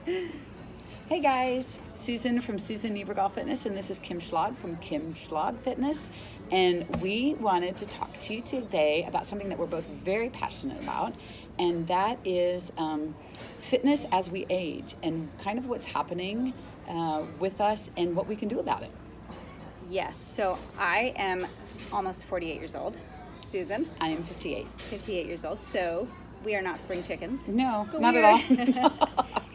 Hey guys, Susan from Susan Niebergall Fitness, and this is Kim Schlag from Kim Schlag Fitness. And we wanted to talk to you today about something that we're both very passionate about, and that is fitness as we age and kind of what's happening with us and what we can do about it. Yes, so I am almost 48 years old. Susan? I am 58. 58 years old. So we are not spring chickens. No, not at all.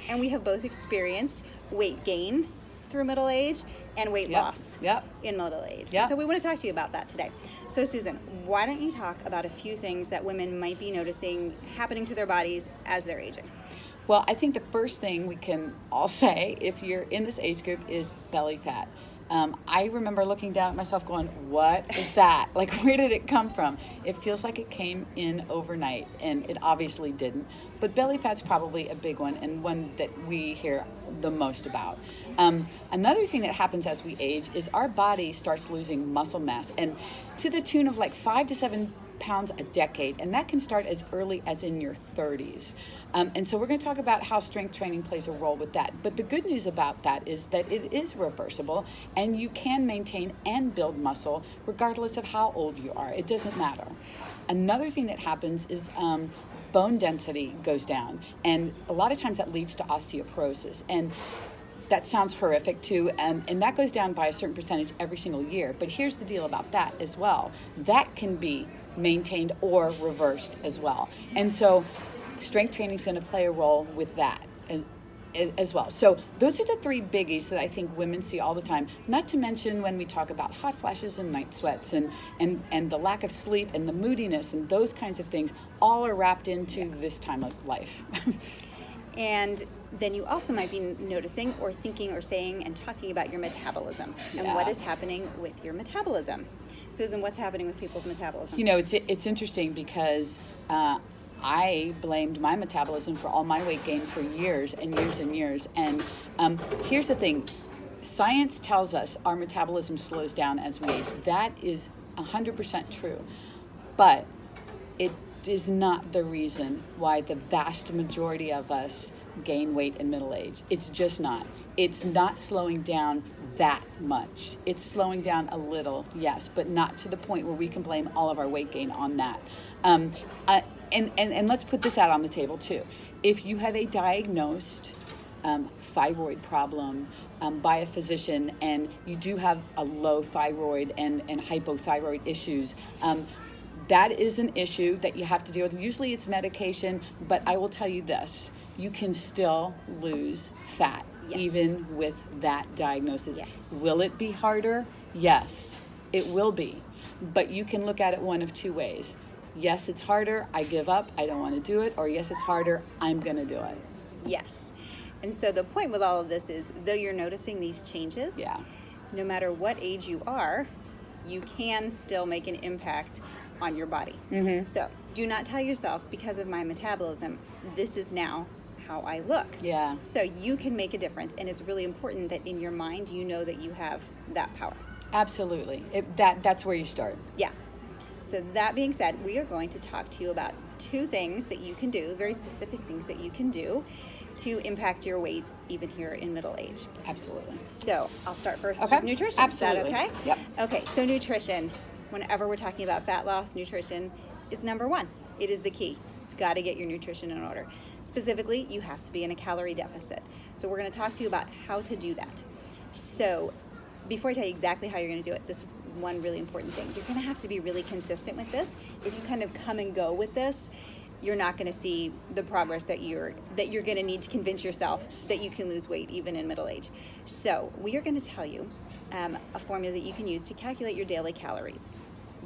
And we have both experienced weight gain through middle age and weight loss in middle age. Yep. So we want to talk to you about that today. So Susan, why don't you talk about a few things that women might be noticing happening to their bodies as they're aging? Well, I think the first thing we can all say if you're in this age group is belly fat. I remember looking down at myself going, what is that? Like, where did it come from? It feels like it came in overnight, and it obviously didn't. But belly fat's probably a big one, and one that we hear the most about. Another thing that happens as we age is our body starts losing muscle mass, and to the tune of like 5 to 7 pounds a decade, and that can start as early as in your 30s. And so we're going to talk about how strength training plays a role with that. But the good news about that is that it is reversible, and you can maintain and build muscle regardless of how old you are. It doesn't matter. Another thing that happens is bone density goes down, and a lot of times that leads to osteoporosis. And that sounds horrific too, and that goes down by a certain percentage every single year. But here's the deal about that as well. That can be maintained or reversed as well. And so strength training is going to play a role with that as well. So those are the three biggies that I think women see all the time, not to mention when we talk about hot flashes and night sweats and the lack of sleep and the moodiness and those kinds of things all are wrapped into this time of life. And then you also might be noticing or thinking or saying and talking about your metabolism and what is happening with your metabolism. Susan, what's happening with people's metabolism? You know, it's interesting because I blamed my metabolism for all my weight gain for years and years and years. And here's the thing. Science tells us our metabolism slows down as we age. That is 100% true. But it is not the reason why the vast majority of us gain weight in middle age. It's just not. It's not slowing down that much. It's slowing down a little, yes, but not to the point where we can blame all of our weight gain on that. And let's put this out on the table too. If you have a diagnosed thyroid problem by a physician, and you do have a low thyroid and hypothyroid issues, that is an issue that you have to deal with. Usually it's medication, but I will tell you this, you can still lose fat. Yes. Even with that diagnosis. Yes. Will it be harder? Yes, it will be. But you can look at it one of two ways. Yes, it's harder, I give up, I don't want to do it, or yes, it's harder, I'm going to do it. Yes. And so the point with all of this is, though you're noticing these changes, no matter what age you are, you can still make an impact on your body. Mm-hmm. So do not tell yourself, because of my metabolism, this is now how I look. Yeah. So you can make a difference, and it's really important that in your mind you know that you have that power. Absolutely. That's where you start. Yeah. So that being said, we are going to talk to you about two things that you can do, very specific things that you can do to impact your weight even here in middle age. Absolutely. So I'll start first with nutrition. Absolutely. Is that okay? Yep. Okay, so nutrition, whenever we're talking about fat loss, nutrition is number one. It is the key. Got to get your nutrition in order. Specifically, you have to be in a calorie deficit. So we're going to talk to you about how to do that. So before I tell you exactly how you're going to do it, this is one really important thing. You're going to have to be really consistent with this. If you kind of come and go with this, you're not going to see the progress that you're going to need to convince yourself that you can lose weight even in middle age. So we are going to tell you a formula that you can use to calculate your daily calories.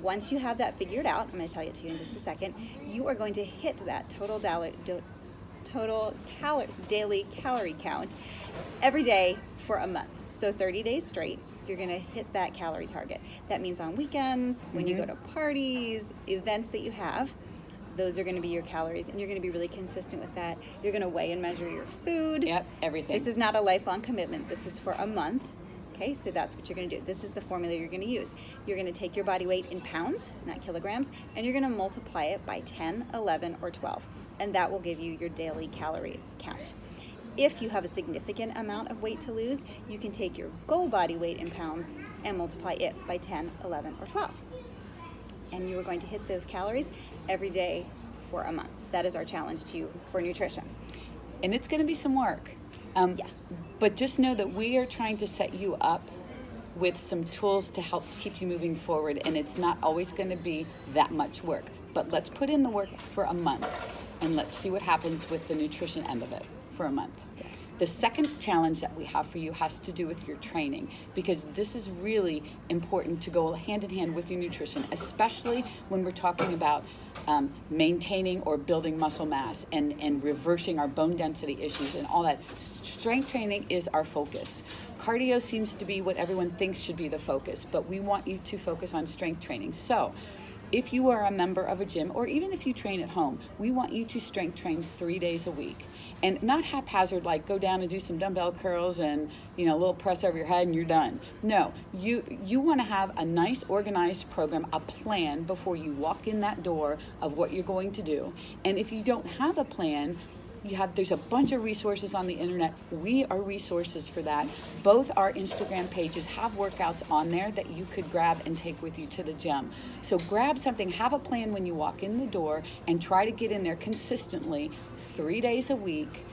Once you have that figured out, I'm going to tell it to you in just a second, you are going to hit that total daily calorie count every day for a month. So 30 days straight, you're going to hit that calorie target. That means on weekends, when you go to parties, events that you have, those are going to be your calories, and you're going to be really consistent with that. You're going to weigh and measure your food. Yep, everything. This is not a lifelong commitment. This is for a month. Okay, so that's what you're going to do. This is the formula you're going to use. You're going to take your body weight in pounds, not kilograms, and you're going to multiply it by 10, 11, or 12, and that will give you your daily calorie count. If you have a significant amount of weight to lose, you can take your goal body weight in pounds and multiply it by 10, 11, or 12. And you are going to hit those calories every day for a month. That is our challenge to you for nutrition. And it's going to be some work. Yes. But just know that we are trying to set you up with some tools to help keep you moving forward, and it's not always going to be that much work. But let's put in the work for a month, and let's see what happens with the nutrition end of it for a month. Yes. The second challenge that we have for you has to do with your training, because this is really important to go hand in hand with your nutrition, especially when we're talking about maintaining or building muscle mass and reversing our bone density issues and all that. Strength training is our focus. Cardio seems to be what everyone thinks should be the focus, but we want you to focus on strength training. So if you are a member of a gym, or even if you train at home, we want you to strength train 3 days a week. And not haphazard, like go down and do some dumbbell curls and a little press over your head and you're done. No, you want to have a nice organized program, a plan before you walk in that door of what you're going to do. And if you don't have a plan, there's a bunch of resources on the internet. We are resources for that. Both our Instagram pages have workouts on there that you could grab and take with you to the gym. So grab something, have a plan when you walk in the door, and try to get in there consistently 3 days a week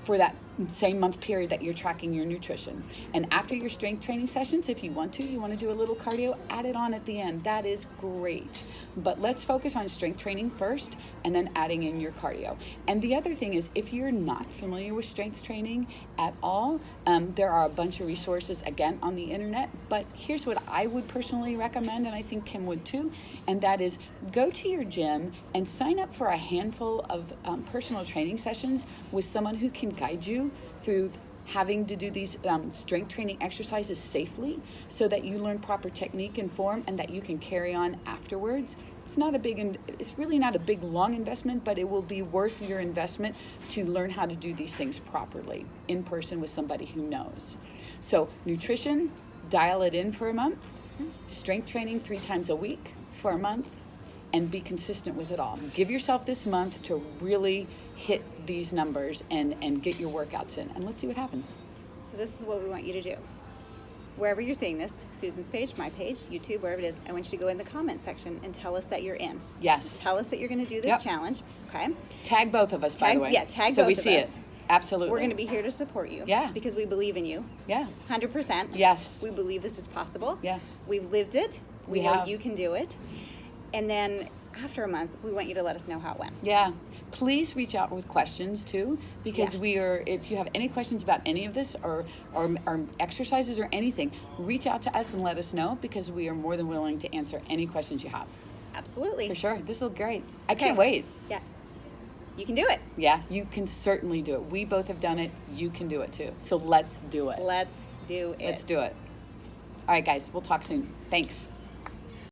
for that same month period that you're tracking your nutrition. And after your strength training sessions, if you want to do a little cardio, add it on at the end. That is great. But let's focus on strength training first and then adding in your cardio. And the other thing is, if you're not familiar with strength training at all, there are a bunch of resources, again, on the internet. But here's what I would personally recommend, and I think Kim would too, and that is go to your gym and sign up for a handful of personal training sessions with someone who can guide you through having to do these strength training exercises safely, so that you learn proper technique and form and that you can carry on afterwards. It's really not a big long investment, but it will be worth your investment to learn how to do these things properly in person with somebody who knows. So nutrition, dial it in for a month. Strength training 3 times a week for a month, and be consistent with it all. Give yourself this month to really hit these numbers and get your workouts in, and let's see what happens. So this is what we want you to do. Wherever you're seeing this, Susan's page, my page, YouTube, wherever it is, I want you to go in the comment section and tell us that you're in. Yes. Tell us that you're going to do this challenge, okay? Tag both of us, by the way. Yeah, tag so both we of see us. it. Absolutely. We're going to be here to support you. Yeah. Because we believe in you. Yeah. 100%. Yes. We believe this is possible. Yes. We've lived it. We know have. you can do it. And then after a month, we want you to let us know how it went. Yeah. Please reach out with questions too, because Yes. if you have any questions about any of this or exercises or anything, reach out to us and let us know, because we are more than willing to answer any questions you have. Absolutely. For sure. This will be great. I Okay. can't wait. Yeah. You can do it. Yeah, you can certainly do it. We both have done it. You can do it too. So let's do it. Let's do it. Let's do it. All right, guys. We'll talk soon. Thanks.